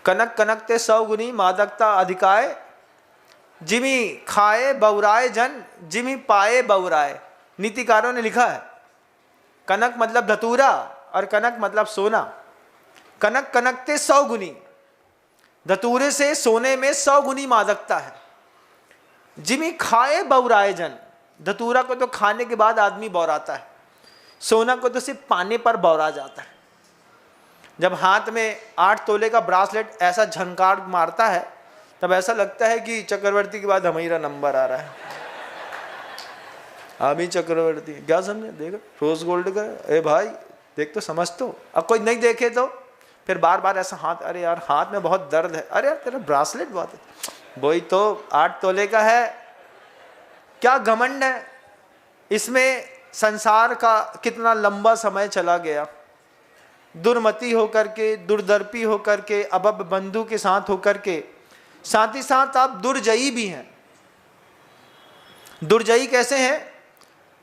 कनक कनकते 100 गुनी मादकता अधिकाय, जिमी खाए बौराए जन, जिमी पाए बौराए। नीतिकारों ने लिखा है कनक मतलब धतूरा और कनक मतलब सोना। कनक कनकते 100 गुनी, धतूरे से सोने में 100 गुनी मादकता है। जिमी खाए बौराए जन, धतूरा को तो खाने के बाद आदमी बौराता है, सोना को तो सिर्फ पाने पर बौरा जाता है। जब हाथ में 8 तोले का ब्रासलेट ऐसा झनकार मारता है तब ऐसा लगता है कि चक्रवर्ती के बाद हमारा नंबर आ रहा है। हामी चक्रवर्ती क्या समझे, देखो रोज गोल्ड का, ए भाई देख तो समझ तो। अब कोई नहीं देखे तो फिर बार बार ऐसा हाथ, अरे यार हाथ में बहुत दर्द है, अरे यार तेरा ब्रासलेट बहुत है, वही तो 8 तोले का है। क्या घमंड है इसमें, संसार का कितना लंबा समय चला गया। दुर्मति होकर के, दुर्दर्पी होकर के, अबब बंधु के साथ होकर के, साथ ही साथ आप दुर्जयी भी हैं। दुर्जयी कैसे हैं?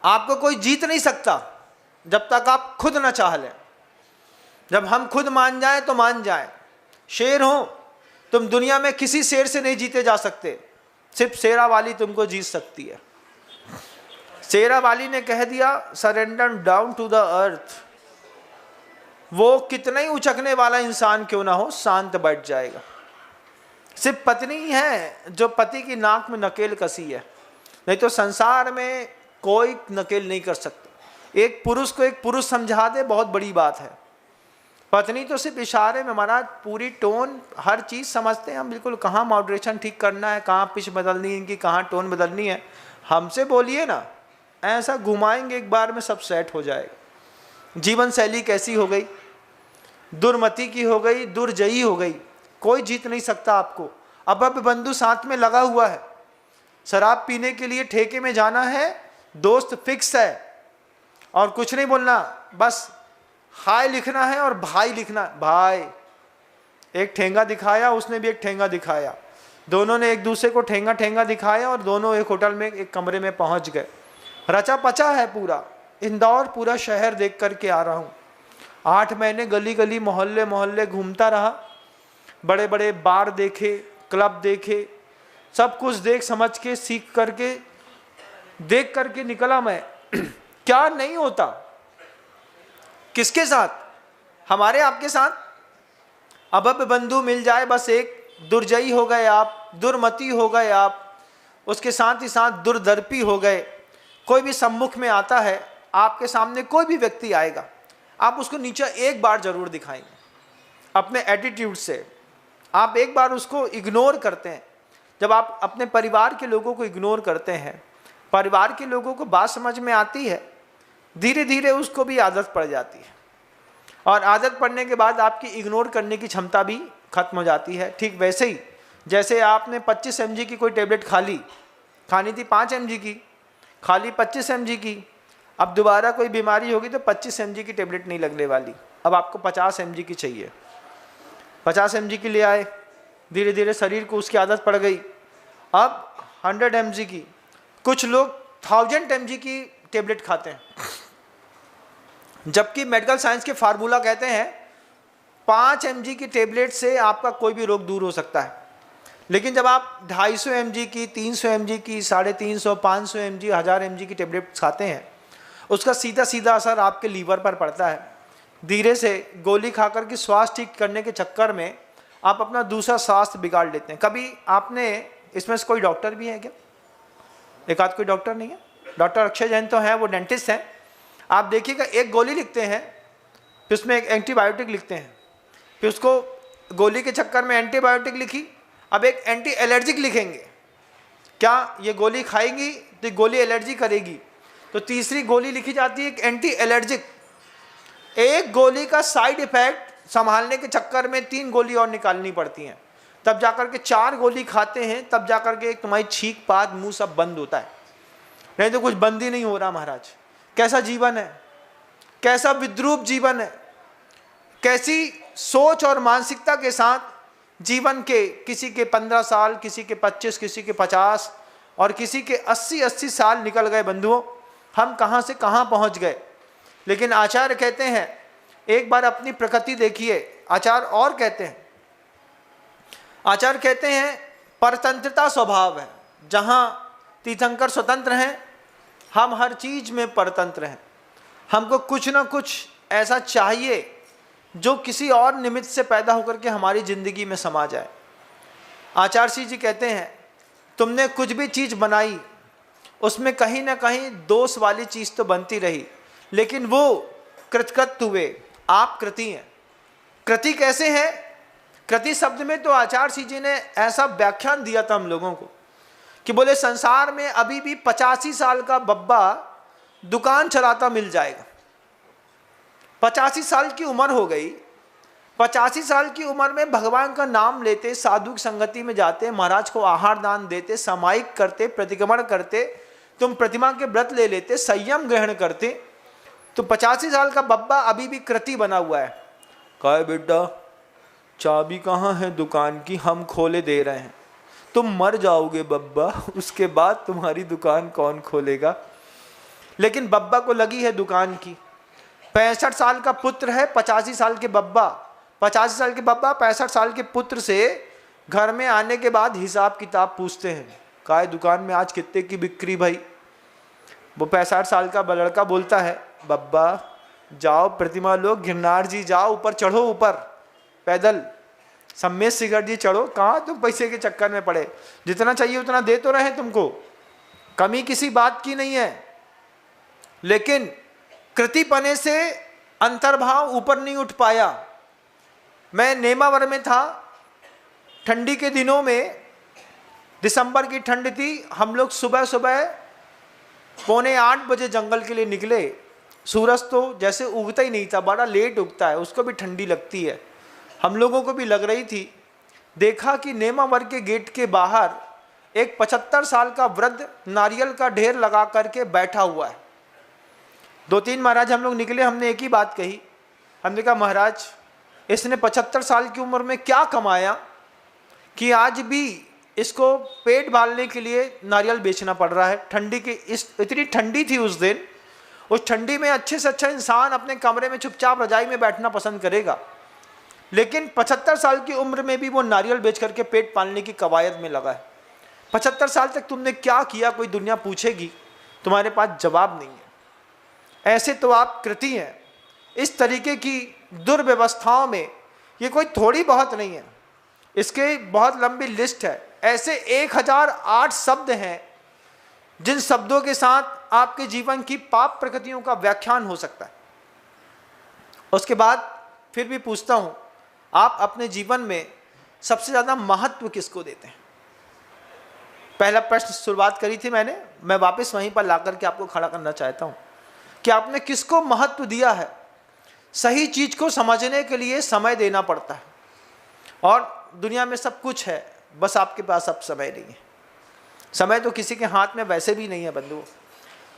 आपको कोई जीत नहीं सकता जब तक आप खुद ना चाह लें। जब हम खुद मान जाएं तो मान जाएं। शेर हो तुम, दुनिया में किसी शेर से नहीं जीते जा सकते, सिर्फ शेरा वाली तुमको जीत सकती है। शेरा वाली ने कह दिया surrender down to the earth. वो कितना ही उचकने वाला इंसान क्यों ना हो, शांत बैठ जाएगा। सिर्फ पत्नी है जो पति की नाक में नकेल कसी है, नहीं तो संसार में कोई नकेल नहीं कर सकता। एक पुरुष को एक पुरुष समझा दे बहुत बड़ी बात है। पत्नी तो सिर्फ इशारे में, महाराज पूरी टोन हर चीज़ समझते हैं हम, बिल्कुल कहाँ मॉडरेशन ठीक करना है, कहाँ पिच बदलनी है इनकी, कहाँ टोन बदलनी है। हमसे बोलिए ना, ऐसा घुमाएंगे एक बार में सब सेट हो जाएगा। जीवन शैली कैसी हो गई, दुर्मति की हो गई, दुर्जयी हो गई, कोई जीत नहीं सकता आपको। अब बंधु साथ में लगा हुआ है, शराब पीने के लिए ठेके में जाना है, दोस्त फिक्स है और कुछ नहीं बोलना, बस हाय लिखना है और भाई लिखना है। भाई एक ठेंगा दिखाया, उसने भी एक ठेंगा दिखाया, दोनों ने एक दूसरे को ठेंगा ठेंगा दिखाया और दोनों एक होटल में एक कमरे में पहुंच गए। रचा पचा है पूरा। इंदौर पूरा शहर देख करके आ रहा हूँ। 8 महीने गली गली मोहल्ले मोहल्ले घूमता रहा, बड़े बड़े बार देखे, क्लब देखे, सब कुछ देख समझ के सीख करके देख करके निकला मैं। क्या नहीं होता, किसके साथ, हमारे आपके साथ। अब बंधु मिल जाए बस एक, दुर्जयी हो गए आप, दुर्मति हो गए आप, उसके साथ ही साथ दुर्दर्पी हो गए। कोई भी सम्मुख में आता है, आपके सामने कोई भी व्यक्ति आएगा, आप उसको नीचा एक बार जरूर दिखाएंगे अपने एटीट्यूड से। आप एक बार उसको इग्नोर करते हैं। जब आप अपने परिवार के लोगों को इग्नोर करते हैं, परिवार के लोगों को बात समझ में आती है, धीरे धीरे उसको भी आदत पड़ जाती है और आदत पड़ने के बाद आपकी इग्नोर करने की क्षमता भी खत्म हो जाती है। ठीक वैसे ही जैसे आपने 25 mg की कोई टेबलेट खानी थी 5 mg की, खाली 25 mg की, अब दोबारा कोई बीमारी होगी तो 25 mg की टेबलेट नहीं लगने वाली, अब आपको 50 mg की चाहिए। 50 mg की ले आए, धीरे धीरे शरीर को उसकी आदत पड़ गई, अब 100 mg की। कुछ लोग 1000 mg की टेबलेट खाते हैं, जबकि मेडिकल साइंस के फार्मूला कहते हैं 5 mg की टेबलेट से आपका कोई भी रोग दूर हो सकता है। लेकिन जब आप 250 mg की, 300 mg की, 350, 500 mg, 1000 mg की टेबलेट खाते हैं, उसका सीधा सीधा असर आपके लीवर पर पड़ता है। धीरे से गोली खाकर के स्वास्थ्य ठीक करने के चक्कर में आप अपना दूसरा स्वास्थ्य बिगाड़ लेते हैं। कभी आपने, इसमें से कोई डॉक्टर भी है क्या? एक आध कोई डॉक्टर नहीं है? डॉक्टर अक्षय जैन तो हैं, वो डेंटिस्ट हैं। आप देखिएगा, एक गोली लिखते हैं, फिर उसमें एक एंटीबायोटिक लिखते हैं, फिर उसको गोली के चक्कर में एंटीबायोटिक लिखी, अब एक एंटी एलर्जिक लिखेंगे। क्या ये गोली खाएंगी तो गोली एलर्जी करेगी, तो तीसरी गोली लिखी जाती है एक एंटी एलर्जिक। एक गोली का साइड इफेक्ट संभालने के चक्कर में 3 गोली और निकालनी पड़ती हैं, तब जाकर के 4 गोली खाते हैं, तब जाकर के तुम्हारी छींक पात मुंह सब बंद होता है, नहीं तो कुछ बंद ही नहीं हो रहा। महाराज कैसा जीवन है, कैसा विद्रूप जीवन है, कैसी सोच और मानसिकता के साथ जीवन के, किसी के 15 साल, किसी के 25, किसी के 50 और किसी के 80 साल निकल गए। बंधुओं, हम कहाँ से कहाँ पहुँच गए। लेकिन आचार्य कहते हैं एक बार अपनी प्रकृति देखिए। आचार्य और कहते हैं आचार्य कहते हैं परतंत्रता स्वभाव है। जहाँ तीर्थंकर स्वतंत्र हैं, हम हर चीज में परतंत्र हैं। हमको कुछ ना कुछ ऐसा चाहिए जो किसी और निमित्त से पैदा होकर के हमारी जिंदगी में समा जाए। आचार्य श्री जी कहते हैं तुमने कुछ भी चीज़ बनाई उसमें कहीं ना कहीं दोष वाली चीज़ तो बनती रही, लेकिन वो कृतकृत हुए, आप कृति हैं। कृति कैसे है? कृति शब्द में तो आचार्य श्री जी ने ऐसा व्याख्यान दिया था हम लोगों को कि बोले संसार में अभी भी 85 साल का बब्बा दुकान चलाता मिल जाएगा। 85 साल की उम्र हो गई, 85 साल की उम्र में भगवान का नाम लेते, साधु की संगति में जाते, महाराज को आहार दान देते, सामायिक करते, प्रतिक्रमण करते, तुम प्रतिमा के व्रत ले लेते, संयम ग्रहण करते, तो 85 साल का बब्बा अभी भी कृति बना हुआ है। कहे बेटा चाबी कहाँ है दुकान की, हम खोले दे रहे हैं। तुम मर जाओगे बब्बा, उसके बाद तुम्हारी दुकान कौन खोलेगा। लेकिन बब्बा को लगी है दुकान की। 65 साल का पुत्र है, 85 साल के बब्बा, 85 साल के बब्बा 65 साल के पुत्र से घर में आने के बाद हिसाब किताब पूछते हैं, कहा दुकान में आज कितने की बिक्री भाई। वो 65 साल का लड़का बोलता है बब्बा जाओ प्रतिमा लो, गिरनार जी जाओ, ऊपर चढ़ो, ऊपर पैदल सम्मेश शिखर जी चढ़ो। कहाँ तुम पैसे के चक्कर में पड़े, जितना चाहिए उतना दे तो रहे तुमको, कमी किसी बात की नहीं है। लेकिन कृति पने से अंतर्भाव ऊपर नहीं उठ पाया। मैं नेमावर में था, ठंडी के दिनों में, दिसंबर की ठंड थी, हम लोग सुबह सुबह 7:45 बजे जंगल के लिए निकले। सूरज तो जैसे उगता ही नहीं था, बड़ा लेट उगता है, उसको भी ठंडी लगती है, हम लोगों को भी लग रही थी। देखा कि नेमावर के गेट के बाहर एक 75 साल का वृद्ध नारियल का ढेर लगा करके बैठा हुआ है। 2-3 महाराज हम लोग निकले, हमने एक ही बात कही, हमने कहा महाराज इसने 75 साल की उम्र में क्या कमाया कि आज भी इसको पेट पालने के लिए नारियल बेचना पड़ रहा है। ठंडी की इतनी ठंडी थी उस दिन, उस ठंडी में अच्छे से अच्छा इंसान अपने कमरे में चुपचाप रजाई में बैठना पसंद करेगा, लेकिन 75 साल की उम्र में भी वो नारियल बेच करके पेट पालने की कवायद में लगा है। 75 साल तक तुमने क्या किया कोई दुनिया पूछेगी, तुम्हारे पास जवाब नहीं है। ऐसे तो आप कृति हैं। इस तरीके की दुर्व्यवस्थाओं में ये कोई थोड़ी बहुत नहीं है, इसके बहुत लंबी लिस्ट है। ऐसे 1008 शब्द हैं जिन शब्दों के साथ आपके जीवन की पाप प्रकृतियों का व्याख्यान हो सकता है। उसके बाद फिर भी पूछता हूं, आप अपने जीवन में सबसे ज्यादा महत्व किसको देते हैं? पहला प्रश्न शुरुआत करी थी मैंने, मैं वापस वहीं पर लाकर के आपको खड़ा करना चाहता हूं कि आपने किसको महत्व दिया है। सही चीज को समझने के लिए समय देना पड़ता है, और दुनिया में सब कुछ है, बस आपके पास अब समय नहीं है। समय तो किसी के हाथ में वैसे भी नहीं है बंधुओं,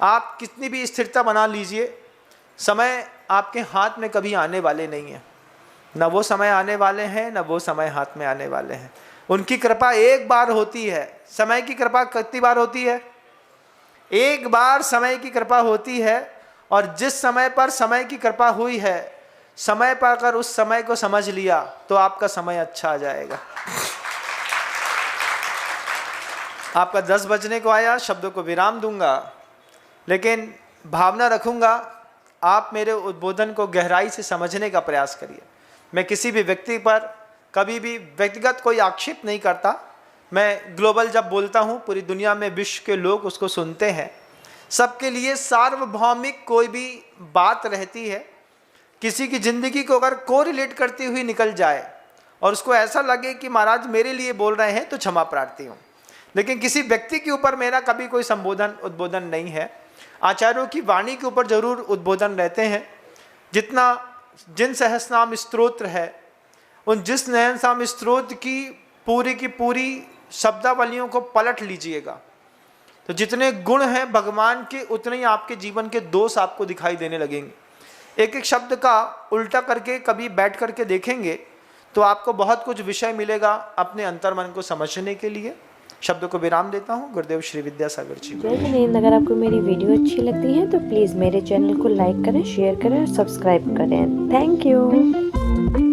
आप कितनी भी स्थिरता बना लीजिए, समय आपके हाथ में कभी आने वाले नहीं है। न वो समय आने वाले हैं, न वो समय हाथ में आने वाले हैं। उनकी कृपा एक बार होती है। समय की कृपा कितनी बार होती है? एक बार समय की कृपा होती है, और जिस समय पर समय की कृपा हुई है, समय पर अगर उस समय को समझ लिया तो आपका समय अच्छा आ जाएगा। आपका 10 बजने को आया, शब्दों को विराम दूंगा, लेकिन भावना रखूंगा आप मेरे उद्बोधन को गहराई से समझने का प्रयास करिए। मैं किसी भी व्यक्ति पर कभी भी व्यक्तिगत कोई आक्षेप नहीं करता। मैं ग्लोबल जब बोलता हूँ, पूरी दुनिया में विश्व के लोग उसको सुनते हैं, सबके लिए सार्वभौमिक कोई भी बात रहती है। किसी की ज़िंदगी को अगर कोरिलेट करती हुई निकल जाए और उसको ऐसा लगे कि महाराज मेरे लिए बोल रहे हैं, तो क्षमा प्रार्थी हूँ, लेकिन किसी व्यक्ति के ऊपर मेरा कभी कोई संबोधन उद्बोधन नहीं है। आचार्यों की वाणी के ऊपर जरूर उद्बोधन रहते हैं। जिन सहस्रनाम स्तोत्र है, उन जिस सहस्रनाम स्तोत्र की पूरी शब्दावलियों को पलट लीजिएगा, तो जितने गुण हैं भगवान के, उतने ही आपके जीवन के दोष आपको दिखाई देने लगेंगे। एक एक शब्द का उल्टा करके कभी बैठ करके देखेंगे तो आपको बहुत कुछ विषय मिलेगा अपने अंतर्मन को समझने के लिए। शब्दों को विराम देता हूँ। गुरुदेव श्री विद्यासागर जी। जय हिंद। अगर आपको मेरी वीडियो अच्छी लगती है तो प्लीज़ मेरे चैनल को लाइक करें, शेयर करें और सब्सक्राइब करें। Thank you.